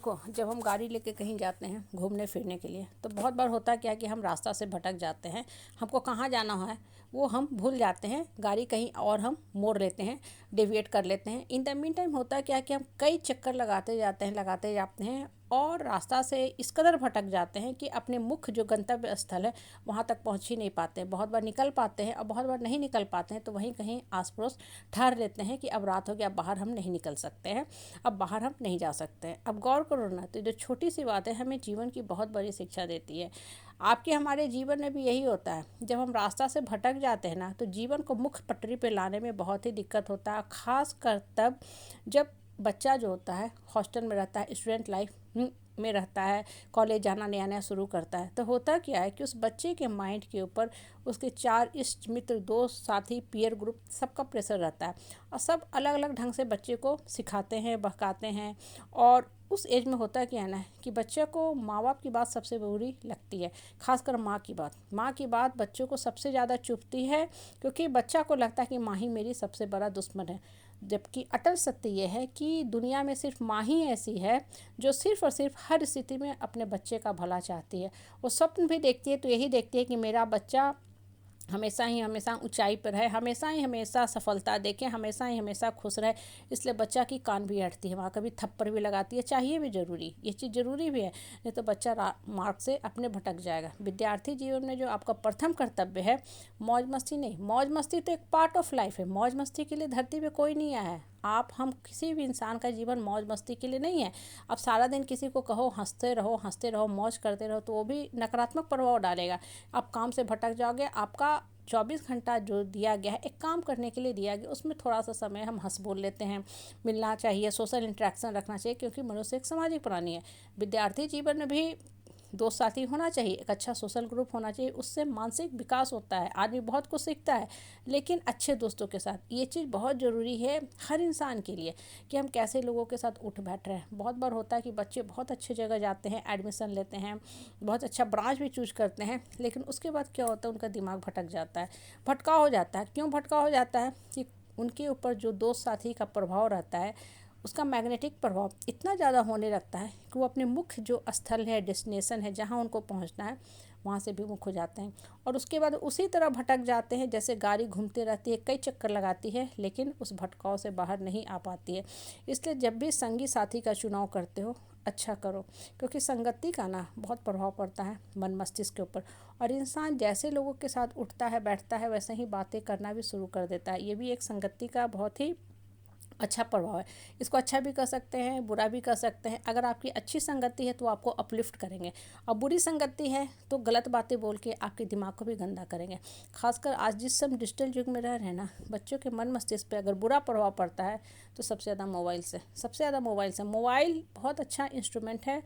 देखो, जब हम गाड़ी लेके कहीं जाते हैं घूमने फिरने के लिए तो बहुत बार होता क्या है कि हम रास्ता से भटक जाते हैं। हमको कहाँ जाना है वो हम भूल जाते हैं, गाड़ी कहीं और हम मोड़ लेते हैं, डेविएट कर लेते हैं। इन द मीन टाइम होता क्या है कि हम कई चक्कर लगाते जाते हैं और रास्ता से इस कदर भटक जाते हैं कि अपने मुख्य जो गंतव्य स्थल है वहाँ तक पहुँच ही नहीं पाते हैं। बहुत बार निकल पाते हैं और बहुत बार नहीं निकल पाते हैं, तो वहीं कहीं आस पड़ोस ठहर लेते हैं कि अब रात हो गया, बाहर हम नहीं निकल सकते हैं, अब बाहर हम नहीं जा सकते हैं। अब गौर करो ना, तो जो छोटी सी बात है हमें जीवन की बहुत बड़ी शिक्षा देती है। आपके हमारे जीवन में भी यही होता है, जब हम रास्ता से भटक जाते हैं ना तो जीवन को मुख्य पटरी पे लाने में बहुत ही दिक्कत होता है। खास कर तब जब बच्चा जो होता है हॉस्टल में रहता है, स्टूडेंट लाइफ में रहता है, कॉलेज जाना नया नया शुरू करता है, तो होता क्या है कि उस बच्चे के माइंड के ऊपर उसके चार इष्ट मित्र, दोस्त, साथी, पीयर ग्रुप सबका प्रेशर रहता है और सब अलग अलग ढंग से बच्चे को सिखाते हैं, बहकाते हैं। और उस एज में होता क्या है ना कि बच्चे को माँ बाप की बात सबसे बुरी लगती है, खासकर माँ की बात बच्चों को सबसे ज़्यादा चुभती है, क्योंकि बच्चा को लगता है कि माँ ही मेरी सबसे बड़ा दुश्मन है। जबकि अटल सत्य ये है कि दुनिया में सिर्फ माँ ही ऐसी है जो सिर्फ और सिर्फ हर स्थिति में अपने बच्चे का भला चाहती है। वो स्वप्न भी देखती है तो यही देखती है कि मेरा बच्चा हमेशा ऊंचाई पर है, हमेशा सफलता देखे, हमेशा खुश रहे। इसलिए बच्चा की कान भी हटती है, वहाँ कभी थप्पड़ भी लगाती है, चाहिए भी ज़रूरी, ये चीज़ ज़रूरी भी है, नहीं तो बच्चा मार्ग से अपने भटक जाएगा। विद्यार्थी जीवन में जो आपका प्रथम कर्तव्य है, मौज मस्ती नहीं, मौज मस्ती तो एक पार्ट ऑफ लाइफ है। मौज मस्ती के लिए धरती पे कोई नहीं आया है। आप हम किसी भी इंसान का जीवन मौज मस्ती के लिए नहीं है। अब सारा दिन किसी को कहो हंसते रहो, मौज करते रहो, तो वो भी नकारात्मक प्रभाव डालेगा। आप काम से भटक जाओगे। आपका 24 घंटा जो दिया गया है एक काम करने के लिए दिया गया, उसमें थोड़ा सा समय हम हंस बोल लेते हैं। मिलना चाहिए, सोशल इंटरेक्शन रखना चाहिए, क्योंकि मनुष्य एक सामाजिक प्राणी है। विद्यार्थी जीवन में भी दोस्त साथी होना चाहिए, एक अच्छा सोशल ग्रुप होना चाहिए, उससे मानसिक विकास होता है, आदमी बहुत कुछ सीखता है। लेकिन अच्छे दोस्तों के साथ ये चीज़ बहुत ज़रूरी है हर इंसान के लिए, कि हम कैसे लोगों के साथ उठ बैठ रहे हैं। बहुत बार होता है कि बच्चे बहुत अच्छी जगह जाते हैं, एडमिशन लेते हैं, बहुत अच्छा ब्रांच भी चूज करते हैं, लेकिन उसके बाद क्या होता है, उनका दिमाग भटक जाता है, भटकाव हो जाता है। क्यों भटकाव हो जाता है कि उनके ऊपर जो दोस्त साथी का प्रभाव रहता है, उसका मैग्नेटिक प्रभाव इतना ज़्यादा होने लगता है कि वो अपने मुख्य जो स्थल है, डेस्टिनेशन है, जहाँ उनको पहुँचना है, वहाँ से विमुख हो जाते हैं। और उसके बाद उसी तरह भटक जाते हैं, जैसे गाड़ी घूमती रहती है, कई चक्कर लगाती है, लेकिन उस भटकाव से बाहर नहीं आ पाती है। इसलिए जब भी संगी साथी का चुनाव करते हो, अच्छा करो, क्योंकि संगति का ना बहुत प्रभाव पड़ता है मन मस्तिष्क के ऊपर। और इंसान जैसे लोगों के साथ उठता है बैठता है, वैसे ही बातें करना भी शुरू कर देता है। ये भी एक संगति का बहुत ही अच्छा प्रभाव है। इसको अच्छा भी कर सकते हैं, बुरा भी कर सकते हैं। अगर आपकी अच्छी संगति है तो आपको अपलिफ्ट करेंगे, और बुरी संगति है तो गलत बातें बोल के आपके दिमाग को भी गंदा करेंगे। खासकर आज जिस हम डिजिटल युग में रह रहे हैं ना, बच्चों के मन मस्तिष्क पे अगर बुरा प्रभाव पड़ता है तो सबसे ज़्यादा मोबाइल से। मोबाइल बहुत अच्छा इंस्ट्रूमेंट है,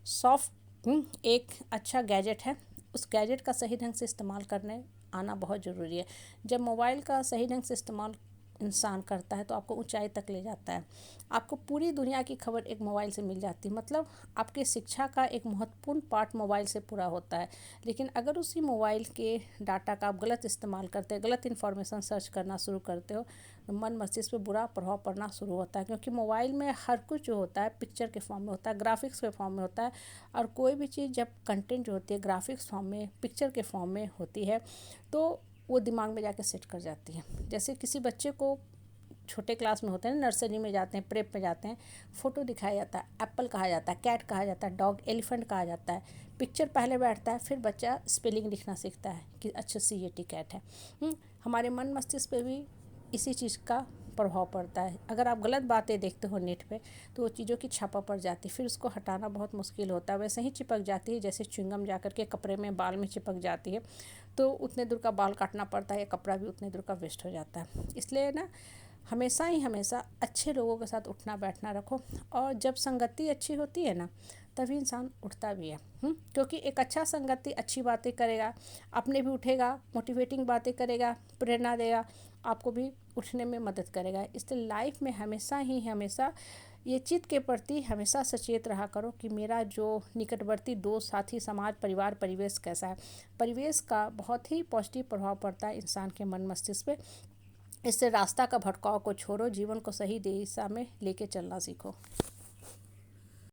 सॉफ्ट एक अच्छा गैजेट है। उस गैजेट का सही ढंग से इस्तेमाल करने आना बहुत ज़रूरी है। जब मोबाइल का सही ढंग से इस्तेमाल इंसान करता है तो आपको ऊंचाई तक ले जाता है। आपको पूरी दुनिया की खबर एक मोबाइल से मिल जाती है, मतलब आपके शिक्षा का एक महत्वपूर्ण पार्ट मोबाइल से पूरा होता है। लेकिन अगर उसी मोबाइल के डाटा का आप गलत इस्तेमाल करते हैं, गलत इन्फॉर्मेशन सर्च करना शुरू करते हो, तो मन मस्तिष्क पे बुरा प्रभाव पड़ना शुरू होता है। क्योंकि मोबाइल में हर कुछ जो होता है पिक्चर के फॉर्म में होता है, ग्राफिक्स के फॉर्म में होता है। और कोई भी चीज़ जब कंटेंट जो होती है ग्राफिक्स फॉर्म में, पिक्चर के फॉर्म में होती है, तो वो दिमाग में जाके सेट कर जाती है। जैसे किसी बच्चे को छोटे क्लास में होते हैं, नर्सरी में जाते हैं, प्रेप में जाते हैं, फ़ोटो दिखाया जाता है, एप्पल कहा जाता है, कैट कहा जाता है, डॉग, एलिफेंट कहा जाता है। पिक्चर पहले बैठता है, फिर बच्चा स्पेलिंग लिखना सीखता है कि अच्छा CAT कैट है। हमारे मन मस्तिष्क पे भी इसी चीज़ का प्रभाव पड़ता है। अगर आप गलत बातें देखते हो नेट पे, तो वो चीज़ों की छापा पड़ जाती है, फिर उसको हटाना बहुत मुश्किल होता है। वैसे ही चिपक जाती है जैसे च्युइंगम जा कर के कपड़े में, बाल में चिपक जाती है, तो उतने दूर का बाल काटना पड़ता है, या कपड़ा भी उतने दूर का वेस्ट हो जाता है। इसलिए ना हमेशा अच्छे लोगों के साथ उठना बैठना रखो। और जब संगति अच्छी होती है ना, तभी इंसान उठता भी है। क्योंकि एक अच्छा संगति अच्छी बातें करेगा, अपने भी उठेगा, मोटिवेटिंग बातें करेगा, प्रेरणा देगा, आपको भी उठने में मदद करेगा। इसलिए लाइफ में हमेशा ये चित्त के प्रति हमेशा सचेत रहा करो कि मेरा जो निकटवर्ती दोस्त, साथी, समाज, परिवार, परिवेश कैसा है। परिवेश का बहुत ही पॉजिटिव प्रभाव पड़ता है इंसान के मन मस्तिष्क पे। इससे रास्ता का भटकाव को छोड़ो, जीवन को सही दिशा में लेके चलना सीखो।